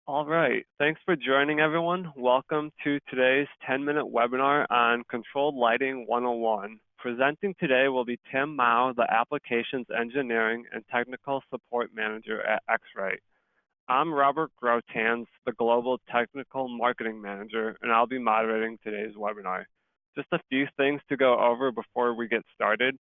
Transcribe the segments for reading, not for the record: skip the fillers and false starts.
All right, thanks for joining everyone. Welcome to today's 10-minute webinar on Controlled Lighting 101. Presenting today will be Tim Mao, the Applications Engineering and Technical Support Manager at X-Rite. I'm Robert Grotans, the Global Technical Marketing Manager, and I'll be moderating today's webinar. Just a few things to go over before we get started.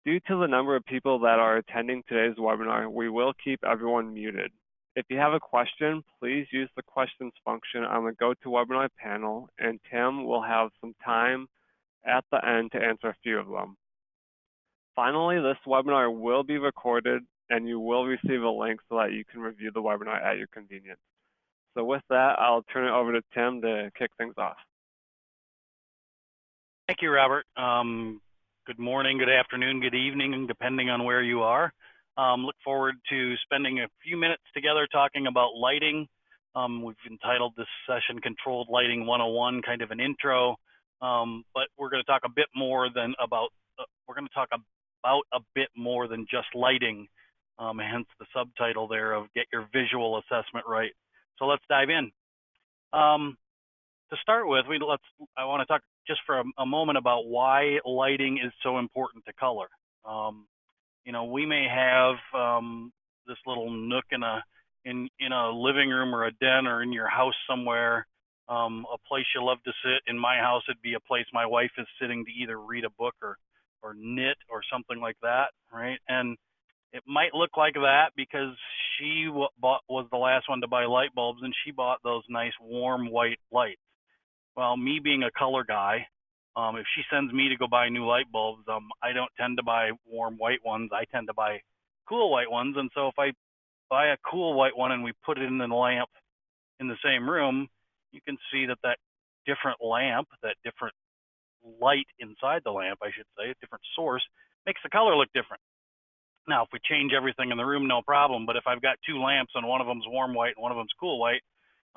Due to the number of people that are attending today's webinar, we will keep everyone muted. If you have a question, please use the questions function on the GoToWebinar panel, and Tim will have some time at the end to answer a few of them. Finally, this webinar will be recorded, and you will receive a link so that you can review the webinar at your convenience. So with that, I'll turn it over to Tim to kick things off. Thank you, Robert. Good morning, good afternoon, good evening, depending on where you are. Look forward to spending a few minutes together talking about lighting. We've entitled this session Controlled Lighting 101, kind of an intro, but we're going to talk a bit more than about, a bit more than just lighting, hence the subtitle there of Get Your Visual Assessment Right. So let's dive in. To start with, I want to talk just for a moment about why lighting is so important to color. You know, we may have this little nook in a living room or a den or in your house somewhere, a place you love to sit. In my house, it'd be a place my wife is sitting to either read a book or knit or something like that, right? And it might look like that because she was the last one to buy light bulbs, and she bought those nice warm white lights. Well, me being a color guy, if she sends me to go buy new light bulbs, I don't tend to buy warm white ones. I tend to buy cool white ones. And so if I buy a cool white one and we put it in the lamp in the same room, you can see that that different lamp, that different light inside the lamp, I should say, a different source, makes the color look different. Now, if we change everything in the room, no problem. But if I've got two lamps and one of them's warm white and one of them's cool white,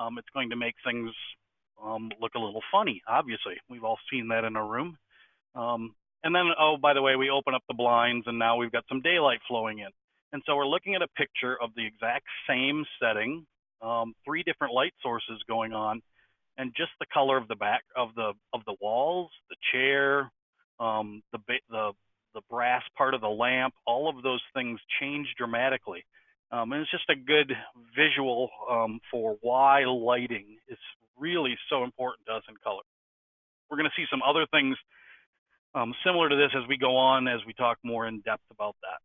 it's going to make things look a little funny, obviously. We've all seen that in a room. And then, oh, by the way, we open up the blinds and now we've got some daylight flowing in. And so we're looking at a picture of the exact same setting, three different light sources going on, and just the color of the back of the walls, the chair, the brass part of the lamp, all of those things change dramatically. And it's just a good visual for why lighting is really so important to us in color. We're going to see some other things similar to this as we go on, as we talk more in depth about that.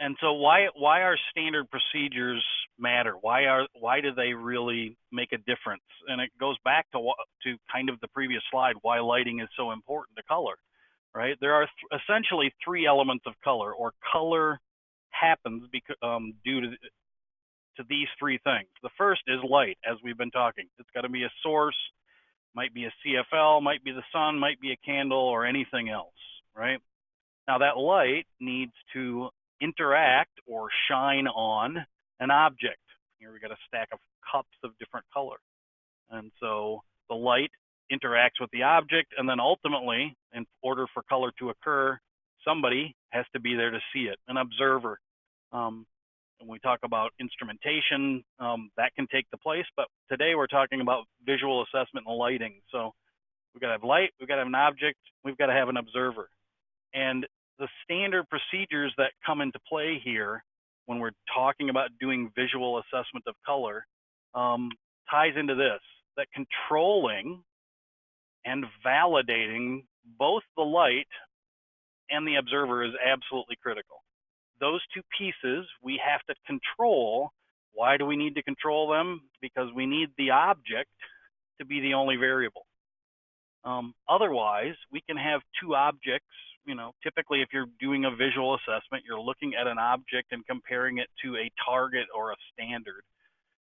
And so why our standard procedures matter? Why do they really make a difference? And it goes back to kind of the previous slide, why lighting is so important to color, right? There are essentially three elements of color, or color happens because, due to these three things. The first is light, as we've been talking. It's got to be a source, might be a CFL, might be the sun, might be a candle, or anything else, right? Now that light needs to interact or shine on an object. Here we got a stack of cups of different color. And so the light interacts with the object, and then ultimately, in order for color to occur, somebody has to be there to see it, an observer. When we talk about instrumentation, that can take the place, but today we're talking about visual assessment and lighting. So we've got to have light, we've got to have an object, we've got to have an observer. And the standard procedures that come into play here when we're talking about doing visual assessment of color ties into this, that controlling and validating both the light and the observer is absolutely critical. Those two pieces we have to control. Why do we need to control them? Because we need the object to be the only variable. Otherwise, we can have two objects. You know, typically if you're doing a visual assessment, you're looking at an object and comparing it to a target or a standard.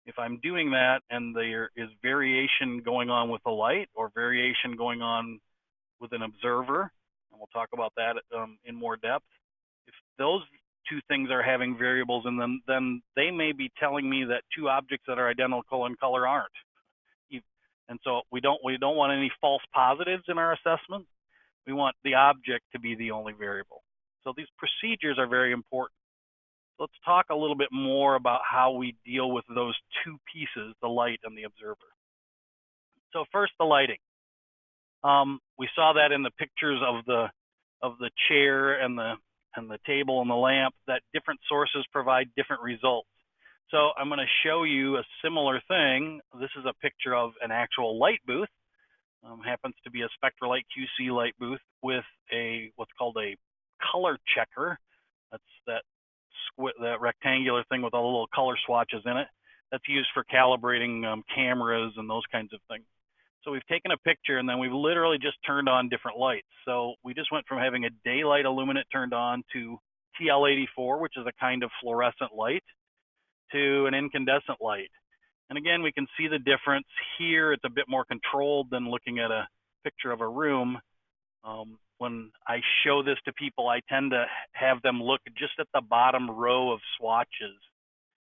If I'm doing that and there is variation going on with the light or variation going on with an observer, and we'll talk about that in more depth, if those two things are having variables in them, then they may be telling me that two objects that are identical in color aren't. And so we don't want any false positives in our assessment. We want the object to be the only variable. So these procedures are very important. Let's talk a little bit more about how we deal with those two pieces, the light and the observer. So first, the lighting. We saw that in the pictures of the chair and the table and the lamp, that different sources provide different results. So I'm going to show you a similar thing. This is a picture of an actual light booth. Happens to be a Spectralite QC light booth with what's called a color checker. That's that rectangular thing with all the little color swatches in it. That's used for calibrating cameras and those kinds of things. So we've taken a picture and then we've literally just turned on different lights. So we just went from having a daylight illuminant turned on to TL84, which is a kind of fluorescent light, to an incandescent light. And again, we can see the difference here. It's a bit more controlled than looking at a picture of a room. When I show this to people, I tend to have them look just at the bottom row of swatches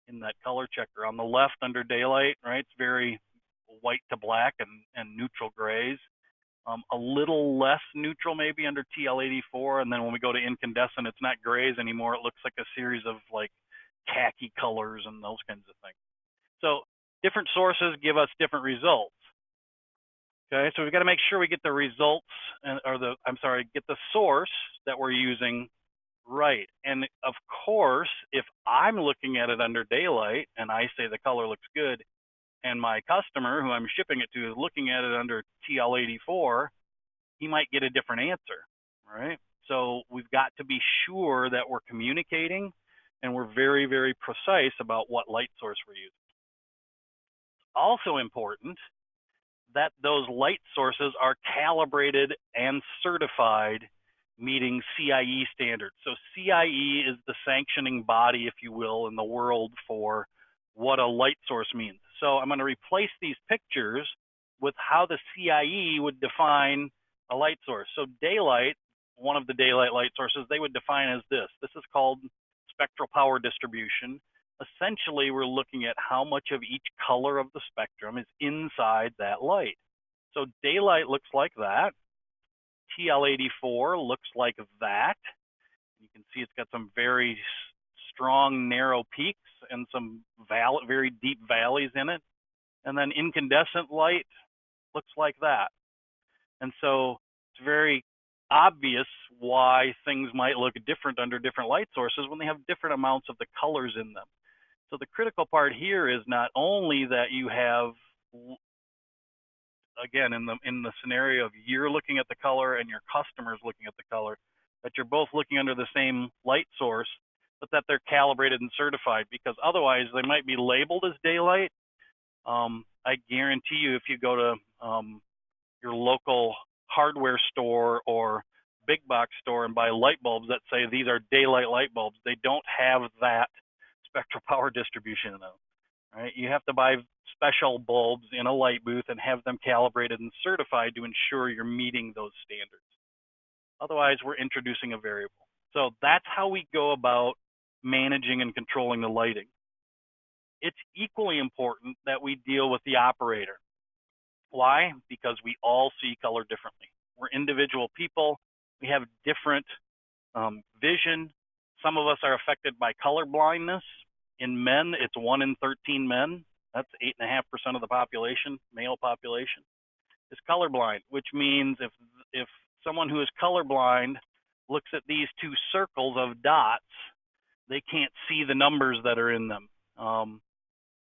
in that color checker. On the left, under daylight, right, it's very white to black and neutral grays. A little less neutral maybe under TL84, and then when we go to incandescent, it's not grays anymore. It looks like a series of like khaki colors and those kinds of things. So different sources give us different results. Okay, so we've got to make sure we get the results, get the source that we're using right. And of course, if I'm looking at it under daylight and I say the color looks good, and my customer who I'm shipping it to is looking at it under TL84, he might get a different answer, right? So we've got to be sure that we're communicating and we're very, very precise about what light source we're using. Also important that those light sources are calibrated and certified meeting CIE standards. So CIE is the sanctioning body, if you will, in the world for what a light source means. So I'm going to replace these pictures with how the CIE would define a light source. So daylight, one of the daylight light sources, they would define as this. This is called spectral power distribution. Essentially, we're looking at how much of each color of the spectrum is inside that light. So daylight looks like that. TL84 looks like that. You can see it's got some very strong narrow peaks and some very deep valleys in it. And then incandescent light looks like that. And so it's very obvious why things might look different under different light sources when they have different amounts of the colors in them. So the critical part here is not only that you have, again, in the scenario of you're looking at the color and your customer's looking at the color, that you're both looking under the same light source, but that they're calibrated and certified, because otherwise they might be labeled as daylight. I guarantee you, if you go to your local hardware store or big box store and buy light bulbs that say these are daylight light bulbs, they don't have that spectral power distribution in them. Right? You have to buy special bulbs in a light booth and have them calibrated and certified to ensure you're meeting those standards. Otherwise, we're introducing a variable. So that's how we go about managing and controlling the lighting. It's equally important that we deal with the operator. Why? Because we all see color differently. We're individual people. We have different vision. Some of us are affected by color blindness. In men, it's 1 in 13 men. That's 8.5% of the population, male population, is colorblind, which means if someone who is colorblind looks at these two circles of dots, they can't see the numbers that are in them.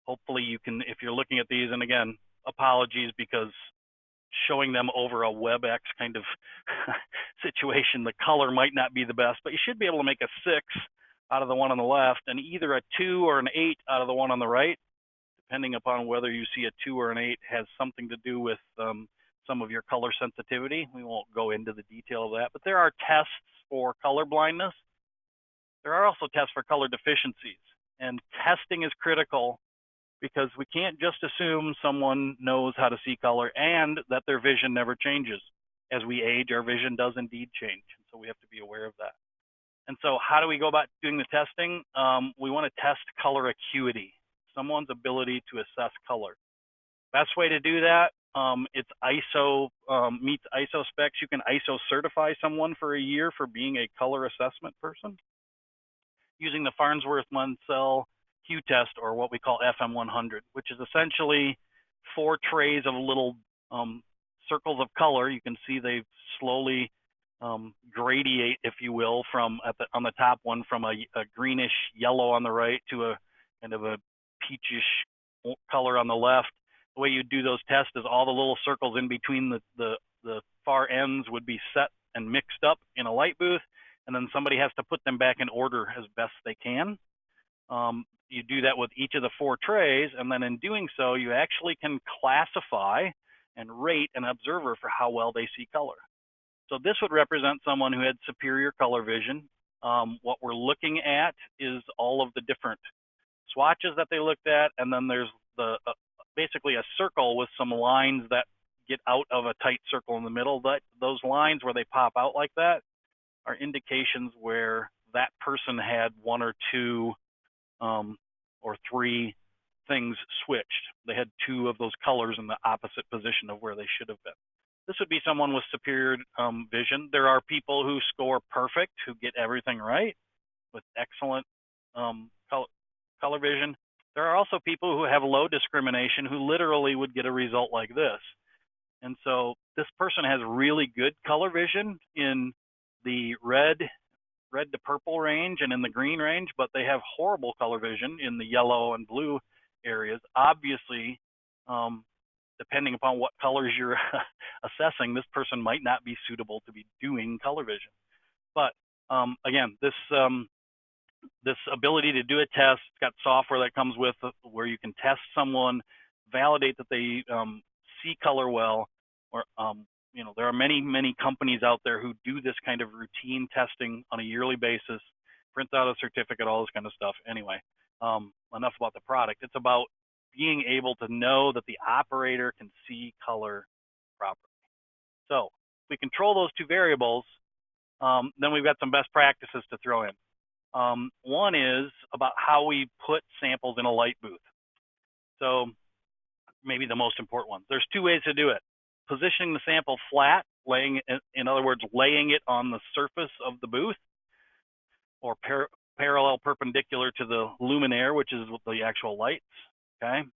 Hopefully you can, if you're looking at these, and again, apologies because showing them over a WebEx kind of situation, the color might not be the best, but you should be able to make a 6 out of the one on the left and either a 2 or an 8 out of the one on the right, depending upon whether you see a 2 or an 8 has something to do with some of your color sensitivity. We won't go into the detail of that, but there are tests for color blindness. There are also tests for color deficiencies, and testing is critical because we can't just assume someone knows how to see color and that their vision never changes. As we age, our vision does indeed change, so we have to be aware of that. And so how do we go about doing the testing? We want to test color acuity, someone's ability to assess color. Best way to do that, it's ISO, meets ISO specs. You can ISO certify someone for a year for being a color assessment person. using the Farnsworth-Munsell hue test, or what we call FM100, which is essentially 4 trays of little circles of color. You can see they slowly gradiate, if you will, from on the top one from a greenish yellow on the right to a kind of a peachish color on the left. The way you do those tests is all the little circles in between the far ends would be set and mixed up in a light booth, and then somebody has to put them back in order as best they can. You do that with each of the 4 trays, and then in doing so, you actually can classify and rate an observer for how well they see color. So this would represent someone who had superior color vision. What we're looking at is all of the different swatches that they looked at, and then there's basically a circle with some lines that get out of a tight circle in the middle. Those lines where they pop out like that are indications where that person had 1 or 2 or 3 things switched. They had 2 of those colors in the opposite position of where they should have been. This would be someone with superior vision. There are people who score perfect, who get everything right with excellent color vision. There are also people who have low discrimination who literally would get a result like this. And so this person has really good color vision in the red to purple range and in the green range, but they have horrible color vision in the yellow and blue areas. Obviously, depending upon what colors you're assessing, this person might not be suitable to be doing color vision. But again, this ability to do a test, it's got software that comes with where you can test someone, validate that they see color well, or you know, there are many companies out there who do this kind of routine testing on a yearly basis, print out a certificate, all this kind of stuff. Anyway, enough about the product. It's about being able to know that the operator can see color properly. So if we control those 2 variables, then we've got some best practices to throw in. One is about how we put samples in a light booth. So maybe the most important one. There's 2 ways to do it. Positioning the sample flat, in other words, laying it on the surface of the booth, or parallel perpendicular to the luminaire, which is the actual lights, okay?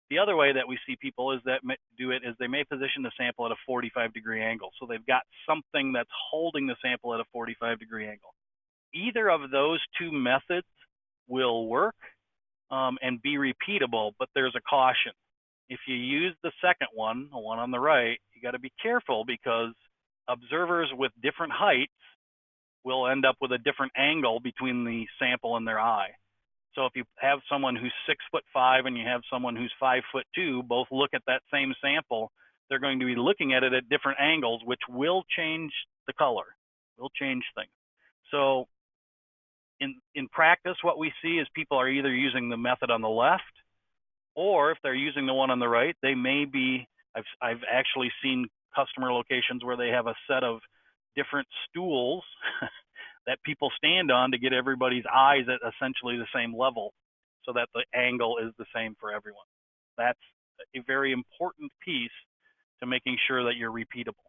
The other way that we see people is that do it is they may position the sample at a 45-degree angle. So they've got something that's holding the sample at a 45-degree angle. Either of those 2 methods will work and be repeatable, but there's a caution. If you use the second one, the one on the right, you got to be careful because observers with different heights will end up with a different angle between the sample and their eye. So if you have someone who's 6'5" and you have someone who's 5'2", both look at that same sample, they're going to be looking at it at different angles, which will change the color, will change things. So in practice, what we see is people are either using the method on the left, or if they're using the one on the right, they may be, I've actually seen customer locations where they have a set of different stools that people stand on to get everybody's eyes at essentially the same level so that the angle is the same for everyone. That's a very important piece to making sure that you're repeatable.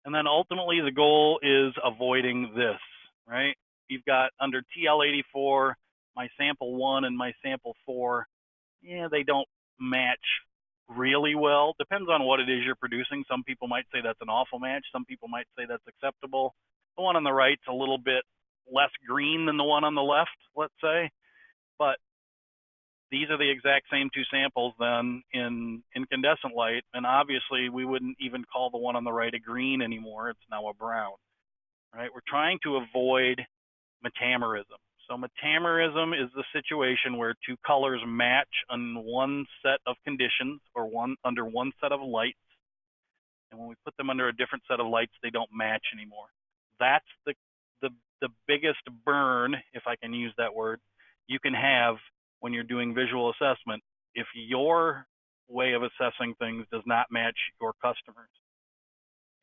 And then ultimately the goal is avoiding this, right? You've got under TL84, my sample 1 and my sample 4, yeah, they don't match really well. Depends on what it is you're producing. Some people might say that's an awful match. Some people might say that's acceptable. The one on the right's a little bit less green than the one on the left, let's say. But these are the exact same 2 samples then in incandescent light, and obviously we wouldn't even call the one on the right a green anymore. It's now a brown, right? We're trying to avoid metamerism. So metamerism is the situation where 2 colors match on one set of conditions or under one set of lights. And when we put them under a different set of lights, they don't match anymore. That's the biggest burn, if I can use that word, you can have when you're doing visual assessment if your way of assessing things does not match your customers.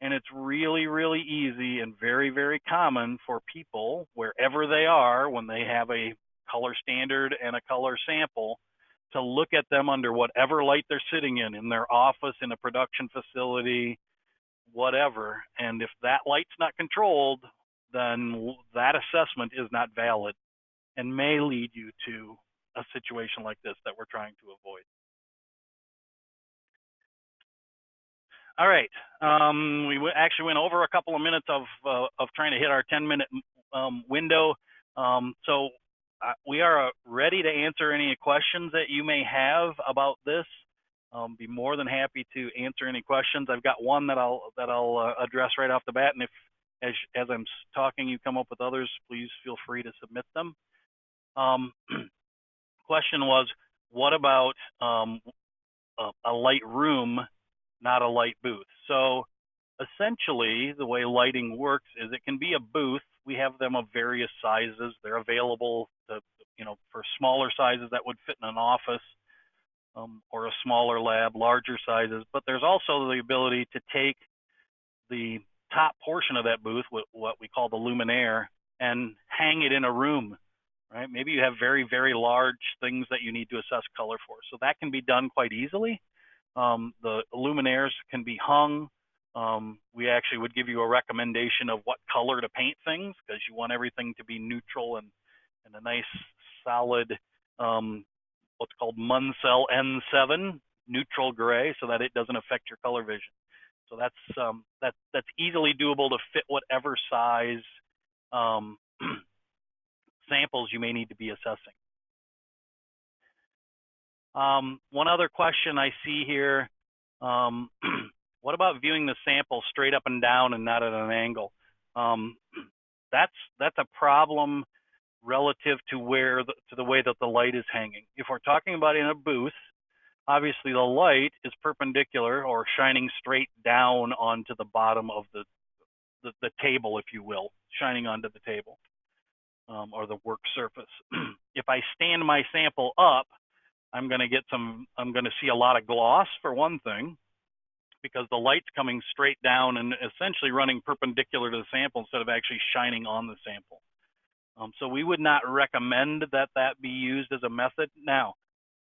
And it's really, really easy and very, very common for people, wherever they are, when they have a color standard and a color sample, to look at them under whatever light they're sitting in their office, in a production facility, whatever. And if that light's not controlled, then that assessment is not valid and may lead you to a situation like this that we're trying to avoid. All right, we actually went over a couple of minutes of trying to hit our 10-minute window. So we are ready to answer any questions that you may have about this. Be more than happy to answer any questions. I've got one that I'll address right off the bat, and if as I'm talking you come up with others, please feel free to submit them. Question was, what about a light room, not a light booth? So essentially, the way lighting works is it can be a booth. We have them of various sizes. They're available to, for smaller sizes that would fit in an office, or a smaller lab, larger sizes. But there's also the ability to take the top portion of that booth, what we call the luminaire, and hang it in a room, right? Maybe you have very, very large things that you need to assess color for. So that can be done quite easily. The luminaires can be hung. We actually would give you a recommendation of what color to paint things, because you want everything to be neutral and a nice solid, what's called Munsell N7, neutral gray, so that it doesn't affect your color vision. So that's easily doable to fit whatever size samples you may need to be assessing. One other question I see here, what about viewing the sample straight up and down and not at an angle? That's a problem relative to the way that the light is hanging. If we're talking about in a booth, obviously the light is perpendicular or shining straight down onto the bottom of the table, if you will, shining onto the table, or the work surface. If I stand my sample up, I'm going to see a lot of gloss, for one thing, because the light's coming straight down and essentially running perpendicular to the sample instead of actually shining on the sample. So we would not recommend that be used as a method. Now,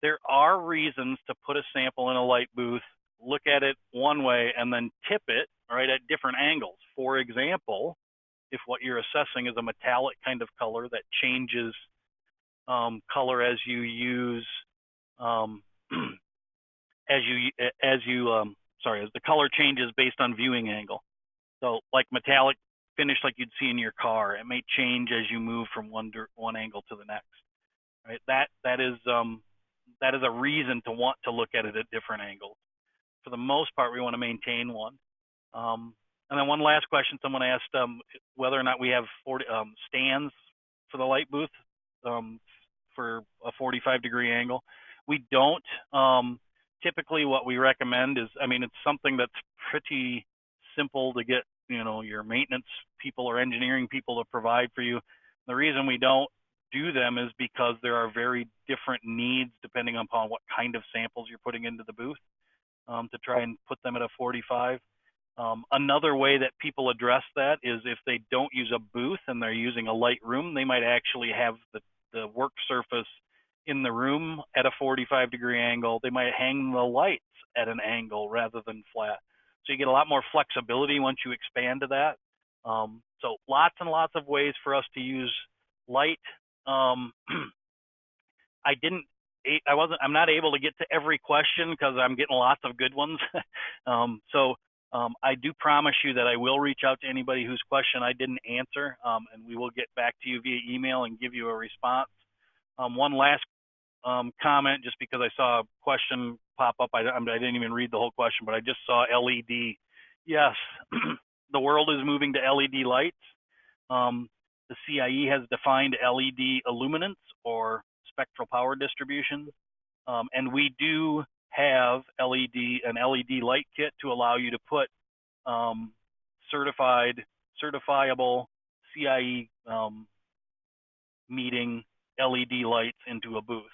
there are reasons to put a sample in a light booth, look at it one way, and then tip it, right, at different angles. For example, if what you're assessing is a metallic kind of color that changes color as you use, as the color changes based on viewing angle. So like metallic finish like you'd see in your car, it may change as you move from one angle to the next, right? That is a reason to want to look at it at different angles. For the most part, we want to maintain one. And then one last question, someone asked whether or not we have stands for the light booth for a 45-degree angle. We don't. Typically what we recommend is, it's something that's pretty simple to get, your maintenance people or engineering people to provide for you. The reason we don't do them is because there are very different needs depending upon what kind of samples you're putting into the booth, to try and put them at a 45. Another way that people address that is if they don't use a booth and they're using a light room, they might actually have the work surface in the room at a 45-degree angle. They might hang the lights at an angle rather than flat. So you get a lot more flexibility once you expand to that. So lots and lots of ways for us to use light. I'm not able to get to every question because I'm getting lots of good ones. I do promise you that I will reach out to anybody whose question I didn't answer, and we will get back to you via email and give you a response. One last comment, just because I saw a question pop up. I didn't even read the whole question, but I just saw LED. Yes, the world is moving to LED lights. The CIE has defined LED illuminance or spectral power distribution, and we do have an LED light kit to allow you to put certifiable CIE meeting LED lights into a booth.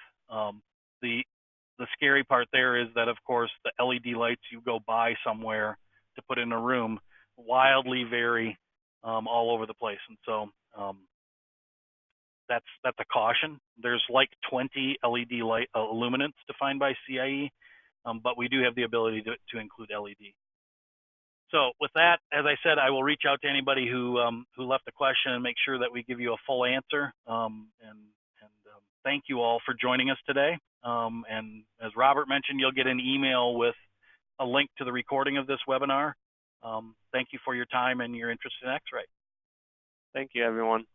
The scary part there is that, of course, the LED lights you go buy somewhere to put in a room wildly vary all over the place, and so that's a caution. There's like 20 LED light illuminants defined by CIE, but we do have the ability to include LED. So with that, as I said, I will reach out to anybody who left a question and make sure that we give you a full answer. Thank you all for joining us today. And as Robert mentioned, you'll get an email with a link to the recording of this webinar. Thank you for your time and your interest in X-Rite. Thank you, everyone.